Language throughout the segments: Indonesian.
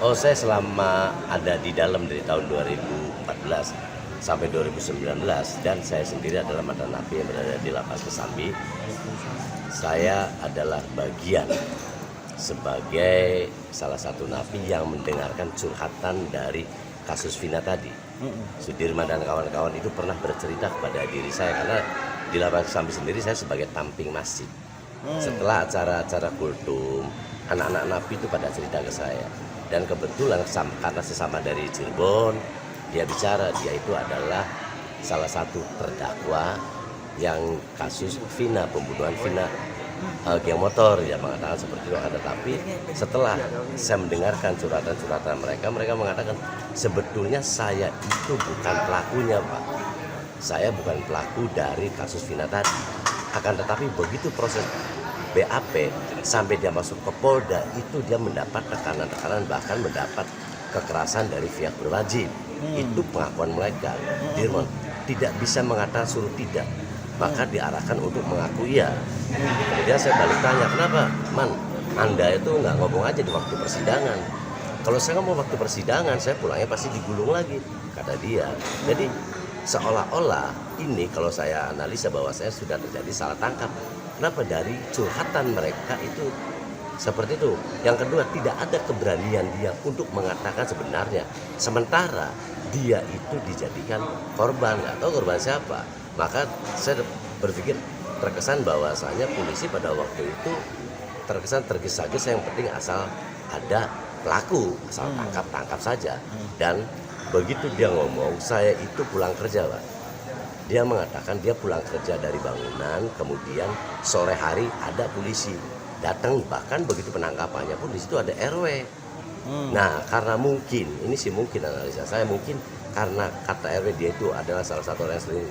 Oh, saya selama ada di dalam dari tahun 2014 sampai 2019 dan saya sendiri adalah mantan napi yang berada di Lapas Kesambi. Saya adalah bagian sebagai salah satu napi yang mendengarkan curhatan dari kasus Vina tadi. Sudirman dan kawan-kawan itu pernah bercerita kepada diri saya karena di Lapas Kesambi sendiri saya sebagai tamping masjid. Setelah acara-acara kultum, anak-anak napi itu pada cerita ke saya. Dan kebetulan karena sesama dari Cirebon, dia bicara dia itu adalah salah satu terdakwa yang kasus Vina, pembunuhan Vina geng motor. Dia mengatakan seperti itu. Tetapi setelah saya mendengarkan curhatan-curhatan mereka mengatakan sebetulnya saya itu bukan pelakunya, Pak. Saya bukan pelaku dari kasus Vina tadi. Akan tetapi begitu proses BAP sampai dia masuk ke Polda itu dia mendapat tekanan-tekanan, bahkan mendapat kekerasan dari pihak berwajib. Itu pengakuan mereka. Dirman tidak bisa mengatakan suruh tidak, maka diarahkan untuk mengaku iya. Kemudian saya balik tanya, kenapa Man, Anda itu nggak ngomong aja di waktu persidangan? Kalau saya ngomong waktu persidangan, saya pulangnya pasti digulung lagi, kata dia. Jadi seolah-olah ini kalau saya analisa bahwa saya sudah terjadi salah tangkap. Kenapa? Dari curhatan mereka itu seperti itu. Yang kedua, tidak ada keberanian dia untuk mengatakan sebenarnya. Sementara dia itu dijadikan korban, nggak tahu korban siapa. Maka saya berpikir terkesan bahwasanya polisi pada waktu itu terkesan tergesa-gesa, yang penting asal ada pelaku, asal tangkap saja. Dan begitu dia ngomong, saya itu pulang kerja, Pak. Dia mengatakan dia pulang kerja dari bangunan, kemudian sore hari ada polisi datang, bahkan begitu penangkapannya pun di situ ada RW. Nah, karena mungkin, ini sih mungkin analisa saya, mungkin karena kata RW dia itu adalah salah satu orang yang sering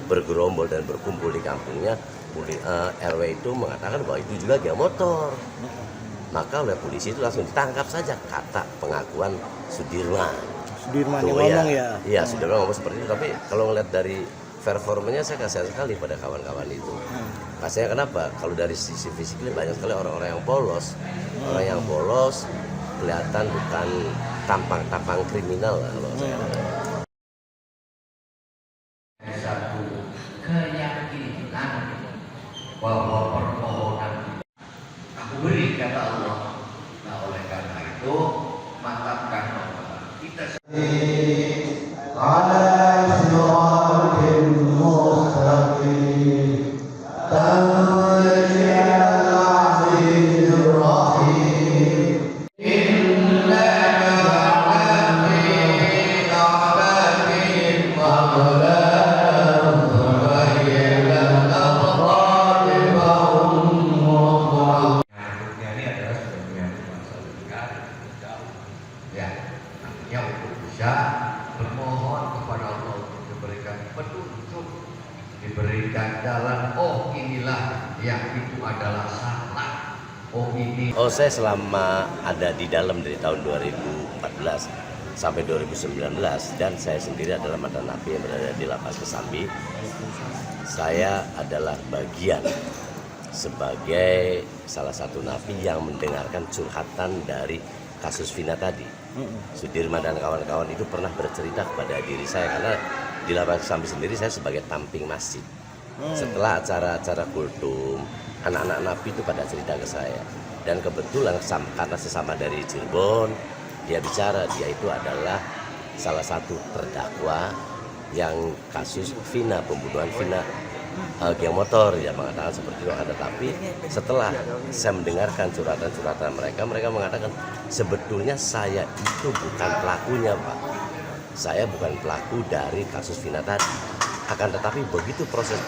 bergerombol dan berkumpul di kampungnya, RW itu mengatakan bahwa itu juga geng motor. Maka oleh polisi itu langsung ditangkap saja, kata pengakuan Sudirman yang ngomong ya? Iya, Sudirman ngomong seperti itu. Tapi kalau ngeliat dari performanya saya kasihan sekali pada kawan-kawan itu. Kasihan kenapa? Kalau dari sisi fisiknya banyak sekali orang-orang yang polos. Orang yang polos kelihatan bukan tampang-tampang kriminal lah kalau saya katakan. Satu keyakinan bahwa permohonan aku beri kata Allah. Nah, oleh karena itu mantapkan bahwa kita bermohon kepada Allah untuk diberikan petunjuk, diberikan jalan. Oh, inilah yang itu adalah salah. Oh, ini. Oh, saya selama ada di dalam dari tahun 2014 sampai 2019 dan saya sendiri adalah mantan napi yang berada di Lapas Kesambi. Saya adalah bagian sebagai salah satu napi yang mendengarkan curhatan dari kasus Vina tadi. Sudirman dan kawan-kawan itu pernah bercerita kepada diri saya karena di Lapas Kesambi sendiri saya sebagai tamping masjid. Setelah acara-acara kultum, anak-anak napi itu pada cerita ke saya. Dan kebetulan karena sesama dari Cirebon, dia bicara dia itu adalah salah satu terdakwa yang kasus Vina, pembunuhan Vina geng motor. Dia mengatakan seperti itu. Tetapi setelah saya mendengarkan curhatan-curhatan mereka mengatakan sebetulnya saya itu bukan pelakunya, Pak. Saya bukan pelaku dari kasus Vina tadi. Akan tetapi begitu proses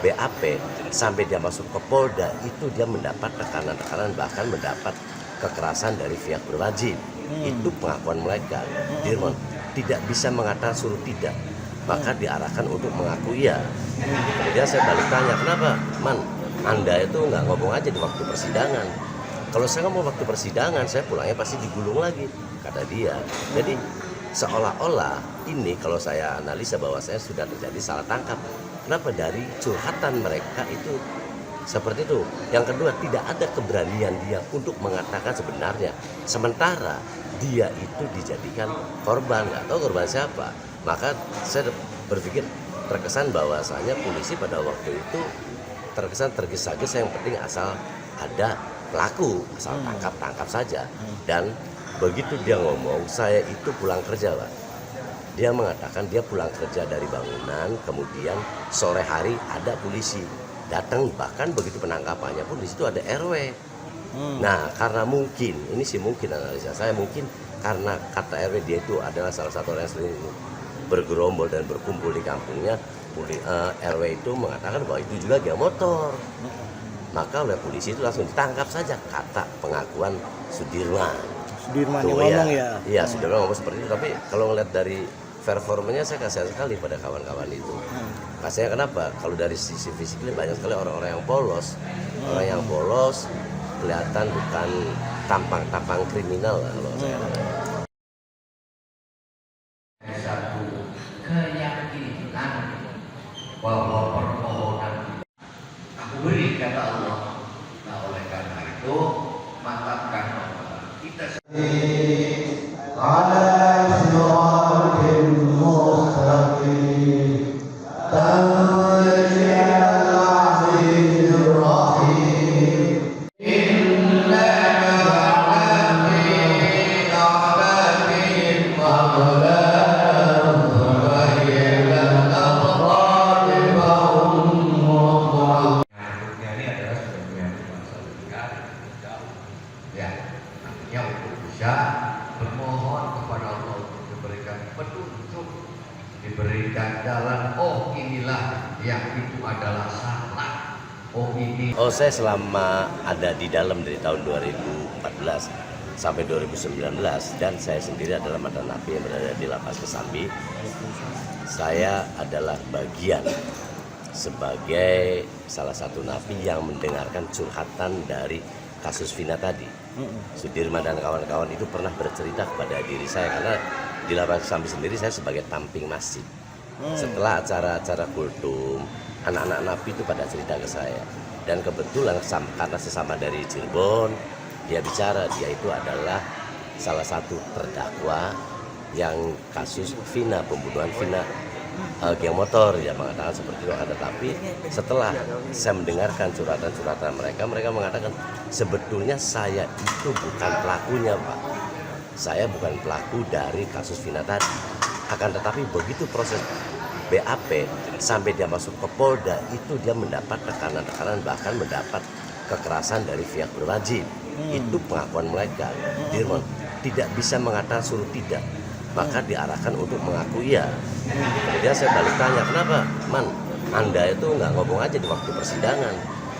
BAP sampai dia masuk ke Polda itu dia mendapat tekanan-tekanan, bahkan mendapat kekerasan dari pihak berwajib. Itu pengakuan mereka. Dirman tidak bisa mengatakan suruh tidak, maka diarahkan untuk mengaku iya. Kemudian saya balik tanya, kenapa Man, Anda itu nggak ngomong aja di waktu persidangan? Kalau saya ngomong waktu persidangan, saya pulangnya pasti digulung lagi, kata dia. Jadi seolah-olah ini kalau saya analisa bahwa saya sudah terjadi salah tangkap. Kenapa? Dari curhatan mereka itu Seperti itu. Yang kedua, tidak ada keberanian dia untuk mengatakan sebenarnya. Sementara dia itu dijadikan korban, nggak tahu korban siapa. Maka saya berpikir terkesan bahwasanya polisi pada waktu itu terkesan tergesa-gesa, yang penting asal ada pelaku, asal tangkap saja. Dan begitu dia ngomong, saya itu pulang kerja, Pak. Dia mengatakan dia pulang kerja dari bangunan, kemudian sore hari ada polisi datang, bahkan begitu penangkapannya pun di situ ada RW. Nah, karena mungkin, ini sih mungkin analisa saya, mungkin karena kata RW dia itu adalah salah satu orang yang sering bergerombol dan berkumpul di kampungnya, RW itu mengatakan bahwa itu juga geng motor. Maka oleh polisi itu langsung ditangkap saja, kata pengakuan Sudirman. Sudirman yang Tuh, ngomong ya. Iya, Sudirman ngomong seperti itu. Tapi kalau ngeliat dari performanya, saya kasihan sekali pada kawan-kawan itu. Kasihan kenapa? Kalau dari sisi fisiknya banyak sekali orang-orang yang polos. Orang yang polos kelihatan bukan tampang-tampang kriminal lah kalau saya katakan. Satu keyakinan bahwa permohonan aku beri kata Allah. Nah, oleh karena itu mantapkan bahwa kita ini adalah sebuah masalah negara jauh. Ya, artinya untuk bisa bermohon kepada Allah untuk diberikan petunjuk, diberikan jalan. Oh, inilah yang itu adalah salah. Oh, ini. Oh, saya selama ada di dalam dari tahun 2014 sampai 2019, dan saya sendiri adalah mantan napi yang berada di Lapas Kesambi. Saya adalah bagian sebagai salah satu napi yang mendengarkan curhatan dari kasus Vina tadi. Sudirman dan kawan-kawan itu pernah bercerita kepada diri saya, karena di Lapas Kesambi sendiri saya sebagai tamping masjid. Setelah acara-acara kultum, anak-anak napi itu pada cerita ke saya. Dan kebetulan karena sesama dari Cirebon, dia bicara dia itu adalah salah satu terdakwa yang kasus Vina, pembunuhan Vina, geng motor, ya mengatakan seperti itu. Tetapi setelah saya mendengarkan curhatan-curhatan mereka mengatakan sebetulnya saya itu bukan pelakunya, Pak. Saya bukan pelaku dari kasus Vina tadi. Akan tetapi begitu proses BAP sampai dia masuk ke Polda, itu dia mendapat tekanan-tekanan, bahkan mendapat kekerasan dari pihak berwajib. Itu pengakuan mereka. Dirman tidak bisa mengatakan suruh tidak, maka diarahkan untuk mengaku iya. Kemudian saya balik tanya, kenapa Man, Anda itu nggak ngomong aja di waktu persidangan?